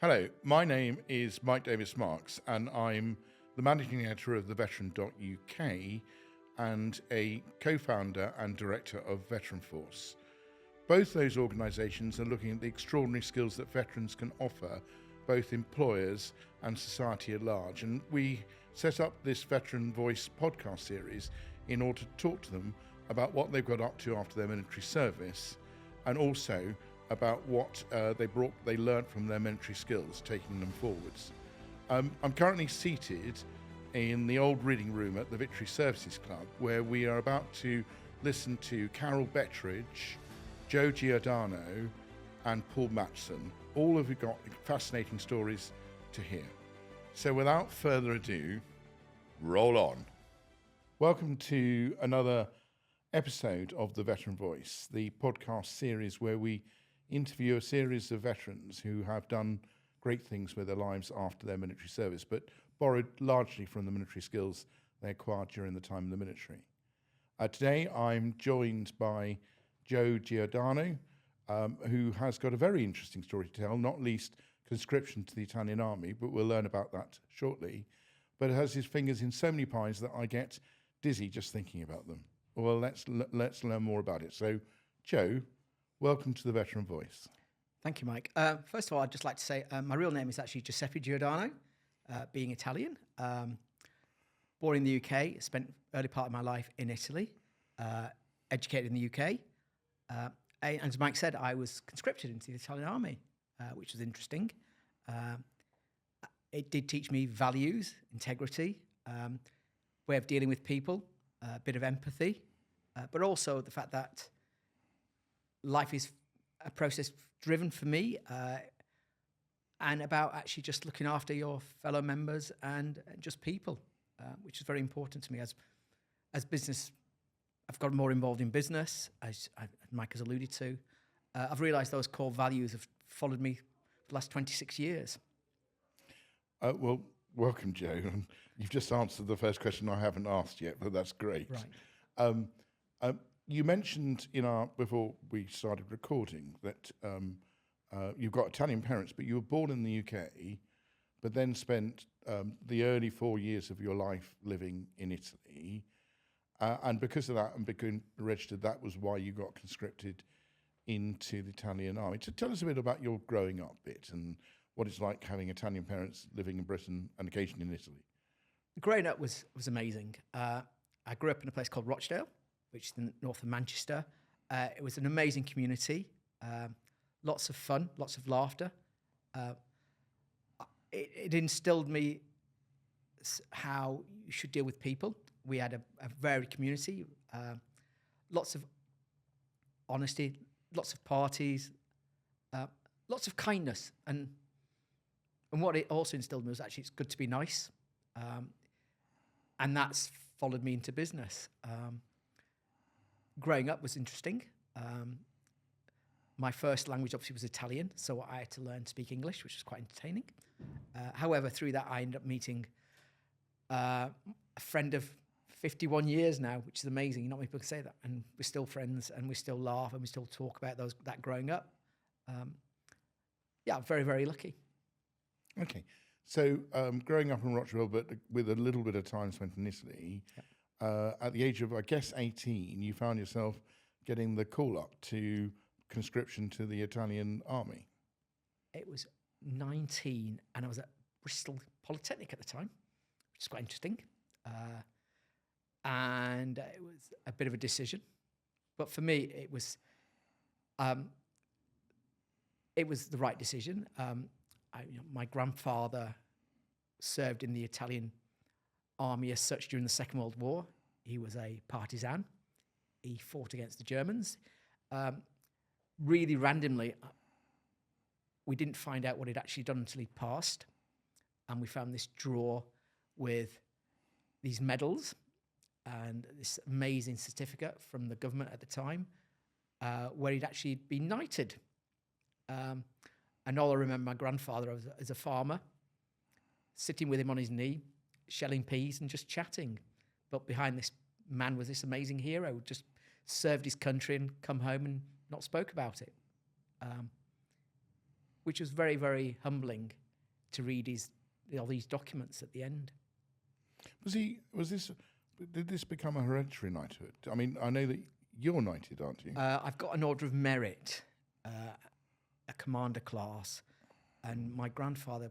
Hello, my name is Mike Davis Marks, and I'm the managing editor of theveteran.uk and a co-founder and director of Veteran Force. Both those organisations are looking at the extraordinary skills that veterans can offer both employers and society at large. And we set up this Veteran Voice podcast series in order to talk to them about what they've got up to after their military service, and also about what they learnt from their military skills, taking them forwards. I'm currently seated in the old reading room at the Victory Services Club, where we are about to listen to Carol Bettridge, Joe Giordano and Paul Matson. All of you got fascinating stories to hear. So without further ado, roll on. Welcome to another episode of The Veteran Voice, the podcast series where we interview a series of veterans who have done great things with their lives after their military service, but borrowed largely from the military skills they acquired during the time in the military. Today, I'm joined by Joe Giordano, who has got a very interesting story to tell, not least conscription to the Italian army, but we'll learn about that shortly, but has his fingers in so many pies that I get dizzy just thinking about them. Well, let's learn more about it. So, Joe, welcome to the Veteran Voice. Thank you, Mike. First of all, I'd just like to say my real name is actually Giuseppe Giordano, being Italian. Born in the UK, spent early part of my life in Italy, educated in the UK. And as Mike said, I was conscripted into the Italian army, which was interesting. It did teach me values, integrity, way of dealing with people, a bit of empathy, but also the fact that life is a process driven for me and about actually just looking after your fellow members and just people, which is very important to me. As business, I've got more involved in business, as Mike has alluded to. I've realised those core values have followed me for the last 26 years. Well, welcome, Joe. You've just answered the first question I haven't asked yet, but that's great. Right. You mentioned before we started recording that you've got Italian parents, but you were born in the UK, but then spent the early 4 years of your life living in Italy. And because of that and becoming registered, that was why you got conscripted into the Italian army. So tell us a bit about your growing up bit and what it's like having Italian parents living in Britain and occasionally in Italy. Growing up was amazing. I grew up in a place called Rochdale, which is in the north of Manchester. It was an amazing community, lots of fun, lots of laughter. It instilled me how you should deal with people. We had a varied community, lots of honesty, lots of parties, lots of kindness. And what it also instilled me was actually it's good to be nice. And that's followed me into business. Growing up was interesting. My first language obviously was Italian, so I had to learn to speak English, which was quite entertaining. However, through that, I ended up meeting a friend of 51 years now, which is amazing. Not many people can say that. And we're still friends, and we still laugh, and we still talk about that growing up. I'm very, very lucky. Okay. So growing up in Rochdale, but with a little bit of time spent in Italy, at the age of, I guess, 18, you found yourself getting the call up to conscription to the Italian army. It was 19, and I was at Bristol Polytechnic at the time, which is quite interesting. And it was a bit of a decision. But for me, it was the right decision. My grandfather served in the Italian army as such during the Second World War. He was a partisan. He fought against the Germans. Really randomly, we didn't find out what he'd actually done until he passed. And we found this drawer with these medals and this amazing certificate from the government at the time where he'd actually been knighted. And all I remember my grandfather as a farmer, sitting with him on his knee, shelling peas and just chatting. But behind this man was this amazing hero who just served his country and come home and not spoke about it. which was very, very humbling to read all these documents at the end. Did this become a hereditary knighthood? I mean, I know that you're knighted, aren't you? I've got an Order of Merit, a commander class, and my grandfather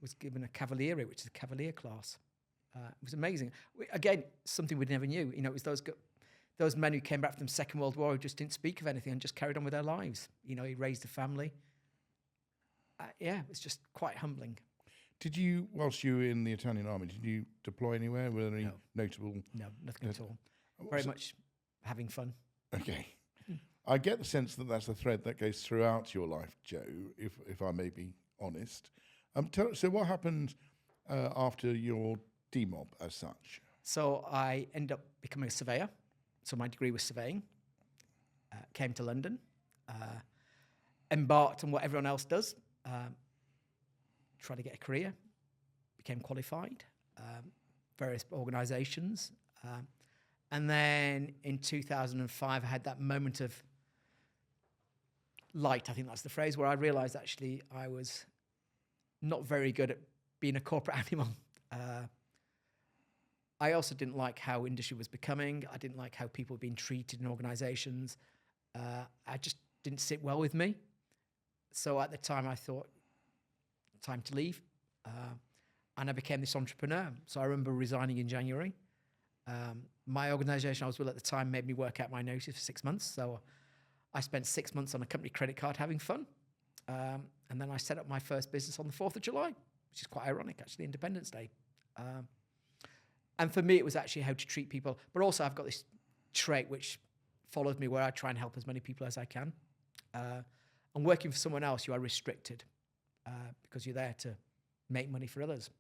was given a cavaliere, which is a cavalier class. It was amazing. Again, something we never knew. It was those men who came back from the Second World War who just didn't speak of anything and just carried on with their lives. He raised a family. It was just quite humbling. Did you, whilst you were in the Italian army, did you deploy anywhere? Were there any notable? No, nothing at all. Very much having fun. Okay. I get the sense that that's a thread that goes throughout your life, Joe, if I may be honest. So what happened after your demob as such? So I ended up becoming a surveyor. So my degree was surveying. Came to London. Embarked on what everyone else does. Tried to get a career. Became qualified. Various organisations. And then in 2005, I had that moment of light, I think that's the phrase, where I realised actually I was not very good at being a corporate animal. I also didn't like how industry was becoming. I didn't like how people were being treated in organisations. I just didn't sit well with me. So at the time I thought, time to leave. And I became this entrepreneur. So I remember resigning in January. My organisation I was with at the time made me work out my notice for 6 months. So I spent 6 months on a company credit card having fun. And then I set up my first business on the 4th of July, which is quite ironic, actually, Independence Day. And for me, it was actually how to treat people. But also I've got this trait which follows me where I try and help as many people as I can. And working for someone else, you are restricted because you're there to make money for others.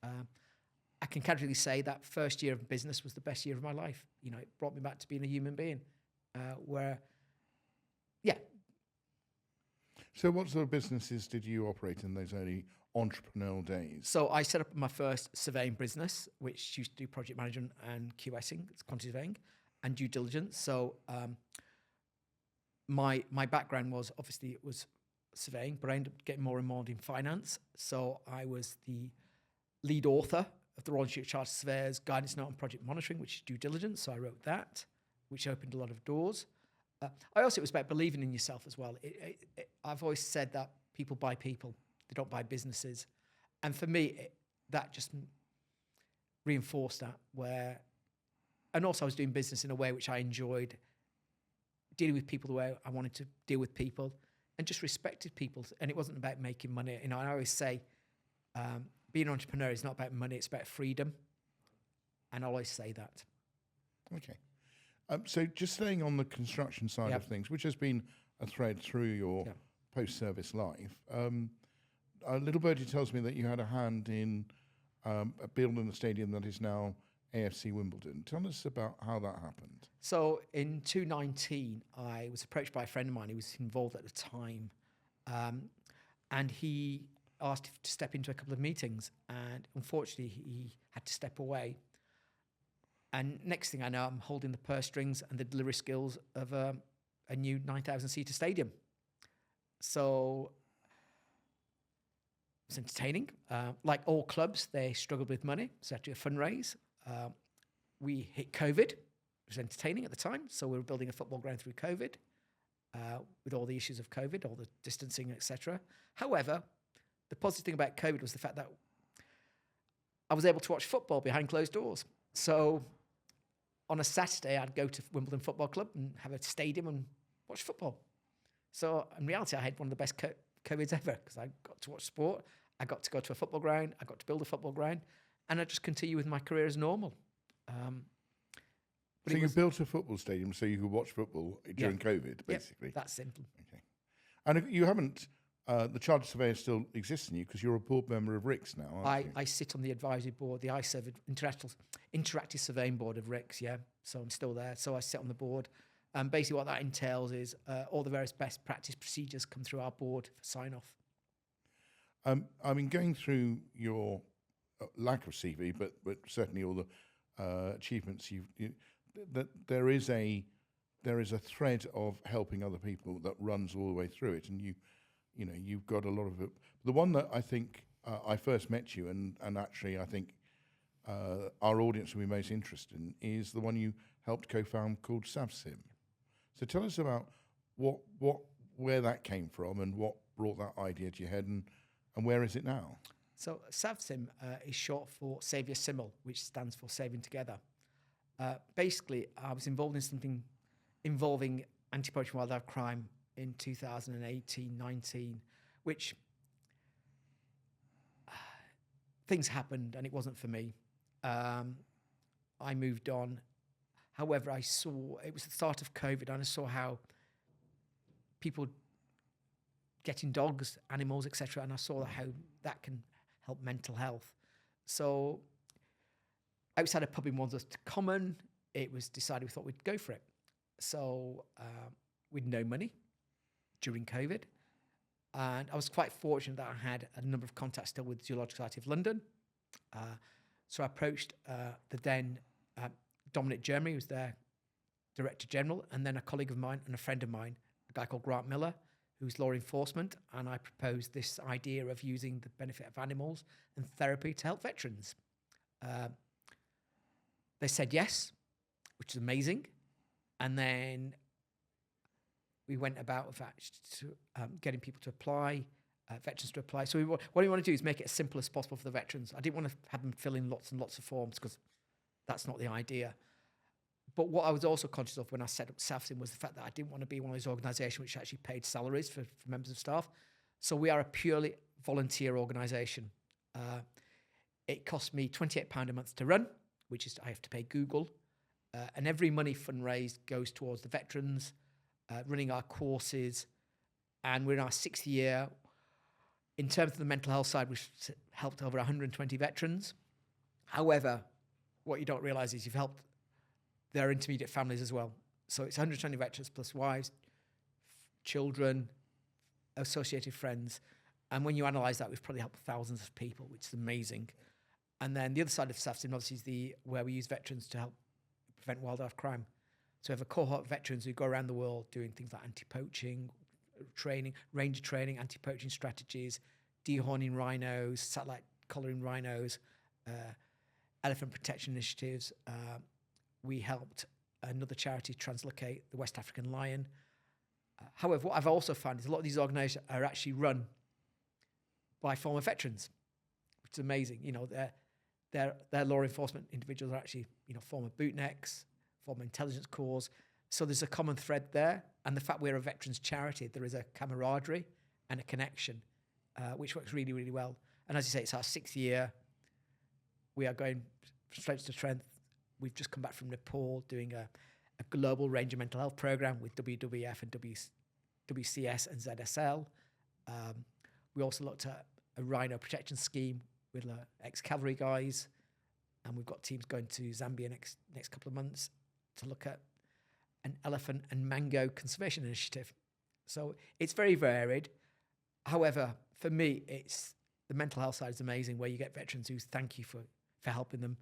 I can casually say that first year of business was the best year of my life. It brought me back to being a human being. So what sort of businesses did you operate in those early entrepreneurial days? So I set up my first surveying business, which used to do project management and QSing, it's quantity surveying, and due diligence. So my background was, obviously, it was surveying, but I ended up getting more involved in finance. So I was the lead author of the Royal Institute of Chartered Surveyors Guidance Note on Project Monitoring, which is due diligence. So I wrote that, which opened a lot of doors. It was about believing in yourself as well. I've always said that people buy people, they don't buy businesses. And for me, that just reinforced that. And also I was doing business in a way which I enjoyed, dealing with people the way I wanted to deal with people, and just respected people. And it wasn't about making money. I always say, being an entrepreneur is not about money, it's about freedom. And I always say that. Okay. So just staying on the construction side of things, which has been a thread through your post-service life, a little birdie tells me that you had a hand in building the stadium that is now AFC Wimbledon. Tell us about how that happened. So in 2019, I was approached by a friend of mine who was involved at the time, and he asked to step into a couple of meetings, and unfortunately he had to step away. And next thing I know, I'm holding the purse strings and the delivery skills of a new 9,000-seater stadium. So it's entertaining. Like all clubs, they struggled with money, so had to fundraise. We hit COVID. It was entertaining at the time, so we were building a football ground through COVID, with all the issues of COVID, all the distancing, etc. However, the positive thing about COVID was the fact that I was able to watch football behind closed doors. So on a Saturday, I'd go to Wimbledon Football Club and have a stadium and watch football. So in reality, I had one of the best COVIDs ever because I got to watch sport, I got to go to a football ground, I got to build a football ground, and I just continue with my career as normal. So you built a football stadium so you could watch football during COVID, basically? That's simple. Okay. And you haven't, the Chartered Surveyor still exists in you because you're a board member of RICS now, aren't you? I sit on the advisory board, the ISERV, Interactive Surveying Board of RICS, so I'm still there. So I sit on the board. And basically what that entails is all the various best practice procedures come through our board for sign-off. I mean, going through your lack of CV, but certainly all the achievements that there is a thread of helping other people that runs all the way through it, and you you've got a lot of it. The one that I think I first met you, and actually I think our audience will be most interested in, is the one you helped co-found called SAVSIM. So tell us about where that came from and what brought that idea to your head, and where is it now? So SAVSIM is short for Save Your Simul, which stands for Saving Together. Basically, I was involved in something involving anti-poaching wildlife crime in 2018-19, which things happened and it wasn't for me. I moved on. However, I saw, it was the start of COVID, and I saw how people getting dogs, animals, etc., and I saw how that can help mental health. So outside of pub in Wandsworth Common, it was decided, we thought we'd go for it. So with no money during COVID. And I was quite fortunate that I had a number of contacts still with the Zoological Society of London. So I approached the then Dominic Germany, who was their Director General, and then a colleague of mine and a friend of mine, a guy called Grant Miller, who's law enforcement, and I proposed this idea of using the benefit of animals and therapy to help veterans. They said yes, which is amazing. And then we went about getting people to apply, veterans to apply. So what we want to do is make it as simple as possible for the veterans. I didn't want to have them fill in lots and lots of forms, because that's not the idea. But what I was also conscious of when I set up SAVSIM was the fact that I didn't want to be one of those organisations which actually paid salaries for members of staff. So we are a purely volunteer organisation. It costs me £28 a month to run, which is I have to pay Google. And every money fundraised goes towards the veterans, running our courses. And we're in our 6th year. In terms of the mental health side, we've helped over 120 veterans. However, what you don't realise is you've helped their intermediate families as well. So it's 120 veterans plus wives, children, associated friends. And when you analyse that, we've probably helped thousands of people, which is amazing. And then the other side of SAVSIM, obviously, is where we use veterans to help prevent wildlife crime. So we have a cohort of veterans who go around the world doing things like anti-poaching training, ranger training, anti-poaching strategies, dehorning rhinos, satellite collaring rhinos, elephant protection initiatives. We helped another charity translocate the West African lion. However, what I've also found is a lot of these organisations are actually run by former veterans, which is amazing. Their law enforcement individuals are actually, former bootnecks, former intelligence corps. So there's a common thread there. And the fact we're a veterans charity, there is a camaraderie and a connection, which works really, really well. And as you say, it's our 6th year. We are going from strength to strength. We've just come back from Nepal doing a global ranger mental health program with WWF and WCS and ZSL. We also looked at a rhino protection scheme with ex-cavalry guys, and we've got teams going to Zambia next couple of months to look at an elephant and mango conservation initiative. So it's very varied. However, for me, it's the mental health side is amazing, where you get veterans who thank you for helping them.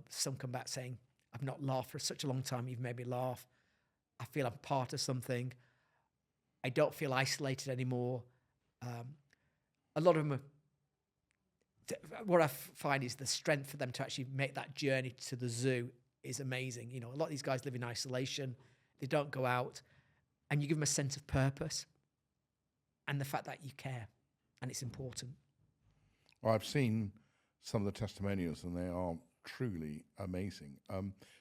Some come back saying, I've not laughed for such a long time, you've made me laugh. I feel I'm part of something. I don't feel isolated anymore. A lot of them what I find is the strength for them to actually make that journey to the zoo is amazing. A lot of these guys live in isolation. They don't go out. And you give them a sense of purpose and the fact that you care, and it's important. Well, I've seen some of the testimonials, and they are truly amazing.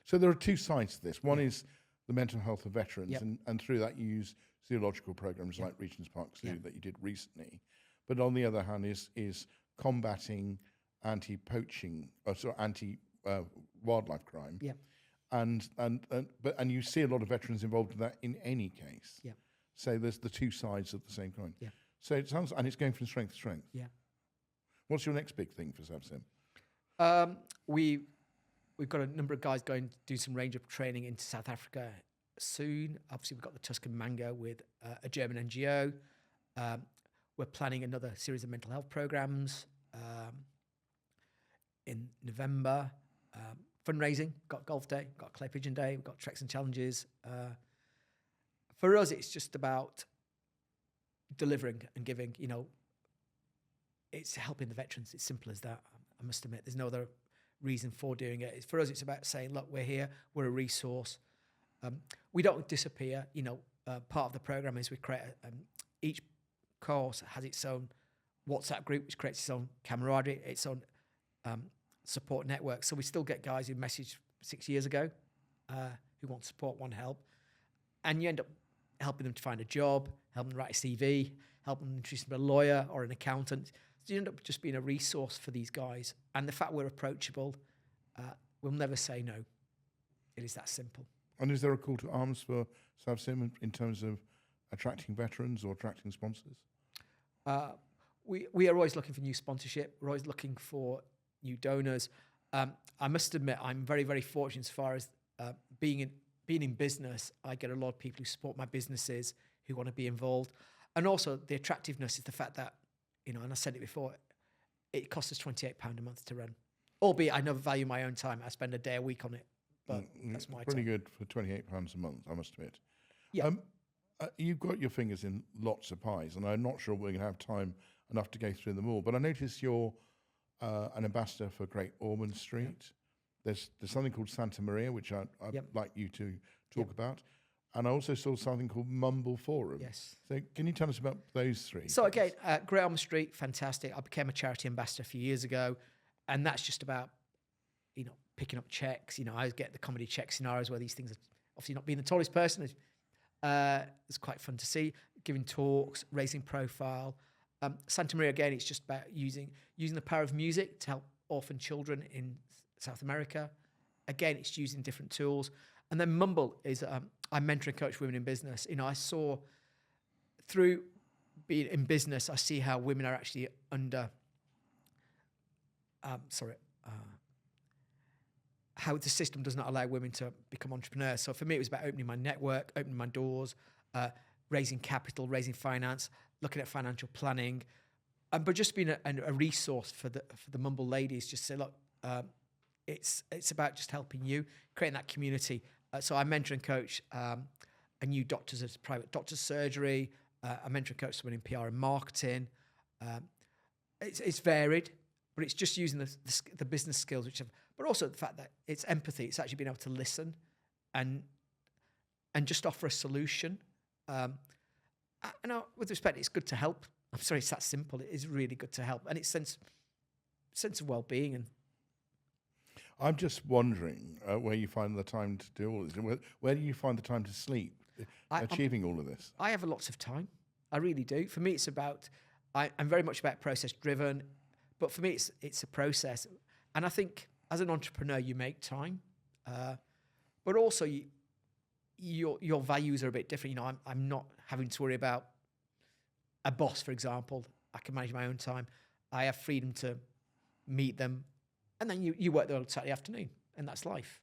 So there are two sides to this. One is the mental health of veterans, and through that you use zoological programs like Regent's Park Zoo that you did recently. But on the other hand is combating anti-poaching, anti-wildlife crime. Yeah. And you see a lot of veterans involved in that in any case. Yeah. So there's the two sides of the same coin. Yeah. So it sounds, and it's going from strength to strength. Yeah. What's your next big thing for SAVSIM? We've got a number of guys going to do some ranger training into South Africa soon. Obviously, we've got the Tuscan Mango with a German NGO. We're planning another series of mental health programs in November. Fundraising, got Golf Day, got Clay Pigeon Day, we've got Treks and Challenges. For us, it's just about delivering and giving, it's helping the veterans. It's simple as that. I must admit, there's no other reason for doing it. For us, it's about saying, look, we're here, we're a resource. We don't disappear. Part of the program is we create each course has its own WhatsApp group, which creates its own camaraderie, its own support network. So we still get guys who messaged 6 years ago who want support, want help, and you end up helping them to find a job, helping them write a CV, helping them introduce them to a lawyer or an accountant. So you end up just being a resource for these guys. And the fact we're approachable, we'll never say no. It is that simple. And is there a call to arms for SAVSIM in terms of attracting veterans or attracting sponsors? We are always looking for new sponsorship. We're always looking for new donors. I must admit, I'm very, very fortunate as far as being in business. I get a lot of people who support my businesses, who want to be involved. And also the attractiveness is the fact that, and I said it before, it costs us £28 a month to run. Albeit I never value my own time. I spend a day a week on it. But that's my pretty time. good for £28 a month, I must admit. Yeah. You've got your fingers in lots of pies, and I'm not sure we're going to have time enough to go through them all. But I notice you're an ambassador for Great Ormond Street. Yep. There's something called Santa Maria, which I'd like you to talk about. And I also saw something called Mumble Forum. Yes. So can you tell us about those three? So again, Great Ormond Street, fantastic. I became a charity ambassador a few years ago, and that's just about, picking up checks. I get the comedy check scenarios where these things are obviously not being the tallest person. It's quite fun to see, giving talks, raising profile. Santa Maria, again, it's just about using the power of music to help orphan children in South America. Again, it's using different tools. And then Mumble is, I mentor and coach women in business. I saw through being in business, I see how women are actually how the system does not allow women to become entrepreneurs. So for me, it was about opening my network, opening my doors, raising capital, raising finance, looking at financial planning, but just being a resource for the Mumble ladies. Just say, look, it's about just helping you, creating that community. So I mentor and coach a new doctors as private doctor's surgery. I mentor and coach someone in PR and marketing. It's varied, but it's just using the business skills, but also the fact that it's empathy. It's actually being able to listen and just offer a solution. With respect, it's good to help. I'm sorry, it's that simple. It is really good to help, and it's sense of well-being. And I'm just wondering where you find the time to do all this. Where do you find the time to sleep, achieving all of this? I have lots of time. I really do. For me, it's about. I'm very much about process-driven, but for me, it's a process. And I think as an entrepreneur, you make time, but also your values are a bit different. I'm not having to worry about a boss, for example. I can manage my own time. I have freedom to meet them, and then you work there on Saturday afternoon, and that's life,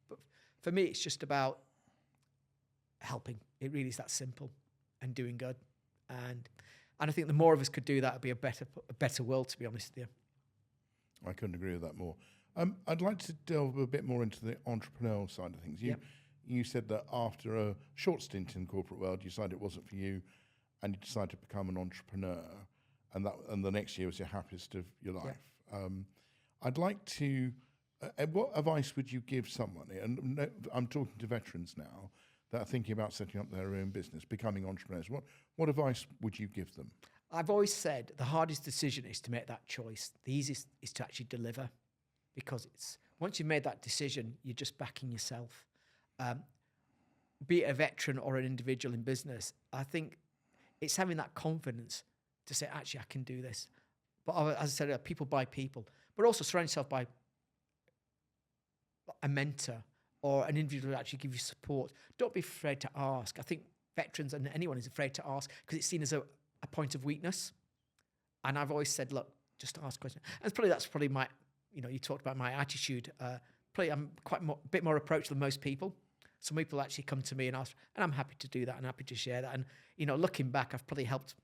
But for me, it's just about helping. It really is that simple, and doing good. And I think the more of us could do that, it'd be a better world, to be honest with you. I couldn't agree with that more. I'd like to delve a bit more into the entrepreneurial side of things. You said that after a short stint in the corporate world, you decided it wasn't for you, and you decided to become an entrepreneur, and the next year was your happiest of your life. Yeah. I'd like to. What advice would you give someone? And I'm talking to veterans now that are thinking about setting up their own business, becoming entrepreneurs. What advice would you give them? I've always said the hardest decision is to make that choice. The easiest is to actually deliver, because once you've made that decision, you're just backing yourself. Be it a veteran or an individual in business, I think it's having that confidence to say, actually, I can do this. But as I said, people by people, but also surround yourself by a mentor or an individual who actually give you support. Don't be afraid to ask. I think veterans and anyone is afraid to ask because it's seen as a point of weakness. And I've always said, look, just ask questions. And that's probably my, you talked about my attitude. Probably I'm a bit more approachable than most people. Some people actually come to me and ask, and I'm happy to do that and happy to share that. And, looking back, I've probably helped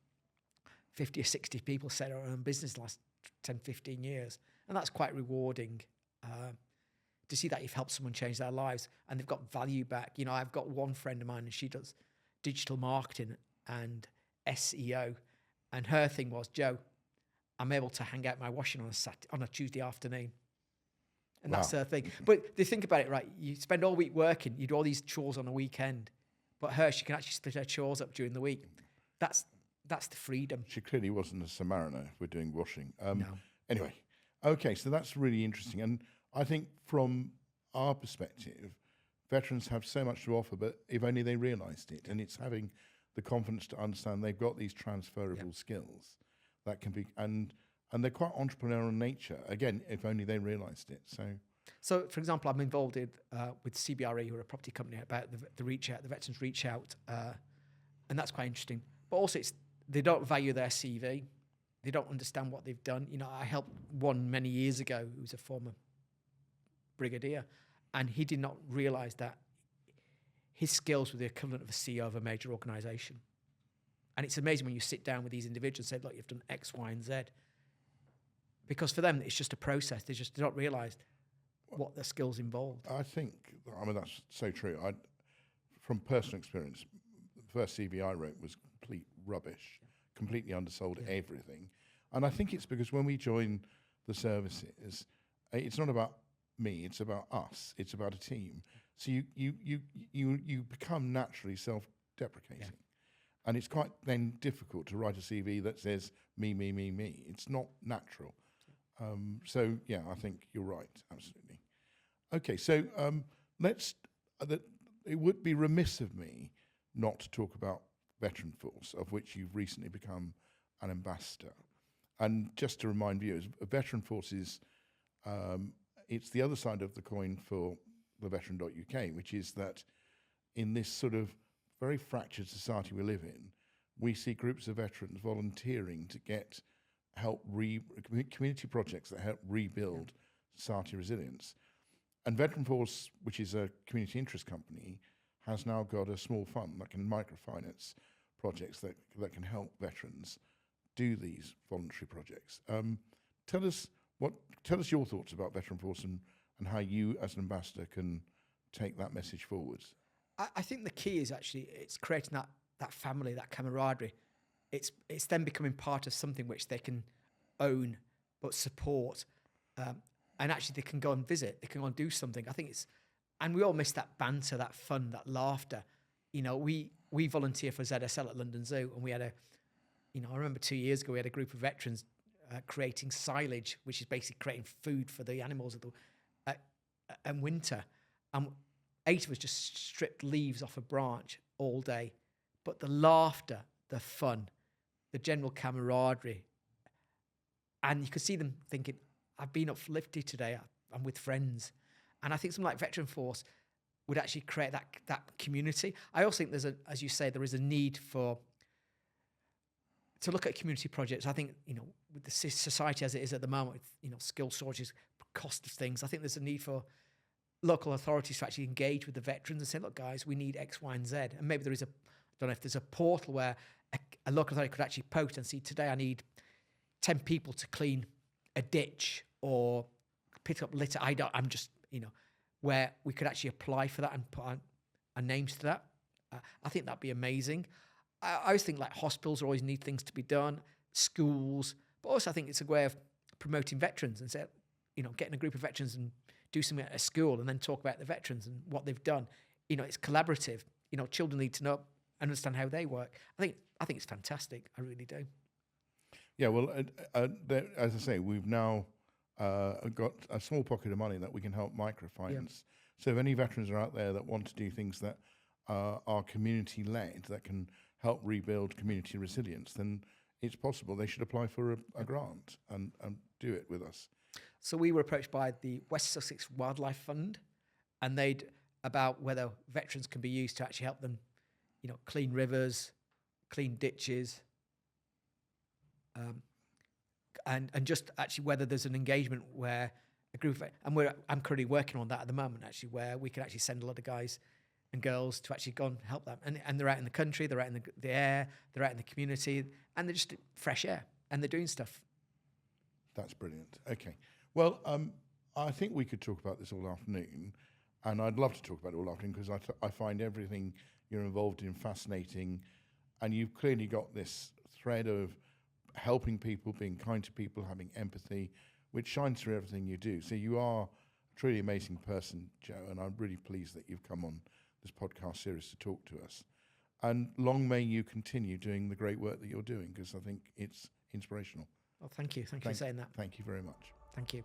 50 or 60 people set their own business the last 10, 15 years. And that's quite rewarding to see that you've helped someone change their lives and they've got value back. I've got one friend of mine and she does digital marketing, and SEO, and her thing was, Joe, I'm able to hang out my washing on a Tuesday afternoon. And that's her thing. But they think about it, right? You spend all week working, you do all these chores on a weekend. But she can actually split her chores up during the week. That's the freedom. She clearly wasn't a Samariner if we're doing washing. No. Anyway, okay, so that's really interesting. And I think from our perspective, veterans have so much to offer, but if only they realised it. And it's having the confidence to understand they've got these transferable skills that can be, and they're quite entrepreneurial in nature. Again, if only they realised it. So, for example, I'm involved with CBRE, who are a property company, about the reach out, the veterans reach out, and that's quite interesting. But also, they don't value their CV. They don't understand what they've done. You know, I helped one many years ago who was a former brigadier, and he did not realise that his skills were the equivalent of a CEO of a major organisation. And it's amazing when you sit down with these individuals and say, look, you've done X, Y, and Z. Because for them, it's just a process. They don't realise what their skills involved. I mean, that's so true. From personal experience, the first CV I wrote was complete rubbish, completely undersold everything. And I think it's because when we join the services, it's not about me, it's about us, it's about a team. So you become naturally self-deprecating. Yeah. And it's quite then difficult to write a CV that says me, me, me, me. It's not natural. So yeah, I think you're right, absolutely. Okay, so it would be remiss of me not to talk about Veteran Force, of which you've recently become an ambassador. And just to remind viewers, Veteran Force is, it's the other side of the coin for the veteran.uk, which is that in this sort of very fractured society we live in, we see groups of veterans volunteering to help community projects that help rebuild society resilience. And Veteran Force, which is a community interest company, has now got a small fund that can microfinance projects that can help veterans do these voluntary projects. Tell us your thoughts about Veteran Force and how you, as an ambassador, can take that message forwards. I think the key is actually it's creating that family, that camaraderie. It's them becoming part of something which they can own but support, and actually they can go and visit, they can go and do something. I think and we all miss that banter, that fun, that laughter. You know, we volunteer for ZSL at London Zoo, and we had I remember 2 years ago we had a group of veterans creating silage, which is basically creating food for the animals in winter. 8 of us just stripped leaves off a branch all day. But the laughter, the fun, the general camaraderie, and you could see them thinking, I've been uplifted today, I'm with friends. And I think something like Veteran Force would actually create that community. I also think as you say, there is a need to look at community projects. I think, with the society as it is at the moment, with, skill shortages, cost of things, I think there's a need for local authorities to actually engage with the veterans and say, look, guys, we need X, Y, and Z. And maybe there is I don't know if there's a portal where a local authority could actually post and see, today I need 10 people to clean a ditch or pick up litter. I'm just, where we could actually apply for that and put our names to that. I think that'd be amazing. I always think like hospitals always need things to be done, schools, but also I think it's a way of promoting veterans and say, getting a group of veterans and do something at a school and then talk about the veterans and what they've done. It's collaborative. Children need to know, understand how they work. I think it's fantastic. I really do. Yeah, well, as I say, we've now got a small pocket of money that we can help microfinance. Yeah. So if any veterans are out there that want to do things that are community-led, that can help rebuild community resilience, then it's possible they should apply for a grant and do it with us. So we were approached by the West Sussex Wildlife Fund, and about whether veterans can be used to actually help them, clean rivers, clean ditches, and just actually whether there's an engagement where a group of, and I'm currently working on that at the moment, actually, where we can actually send a lot of guys and girls to actually go and help them. And they're out in the country, they're out in the air, they're out in the community, and they're just fresh air, and they're doing stuff. That's brilliant. Okay. Well, I think we could talk about this all afternoon, and I'd love to talk about it all afternoon because I find everything you're involved in fascinating, and you've clearly got this thread of helping people, being kind to people, having empathy, which shines through everything you do. So you are a truly amazing person, Joe, and I'm really pleased that you've come on this podcast series to talk to us. And long may you continue doing the great work that you're doing, because I think it's inspirational. Well, thank you. Thank you for saying that. Thank you very much. Thank you.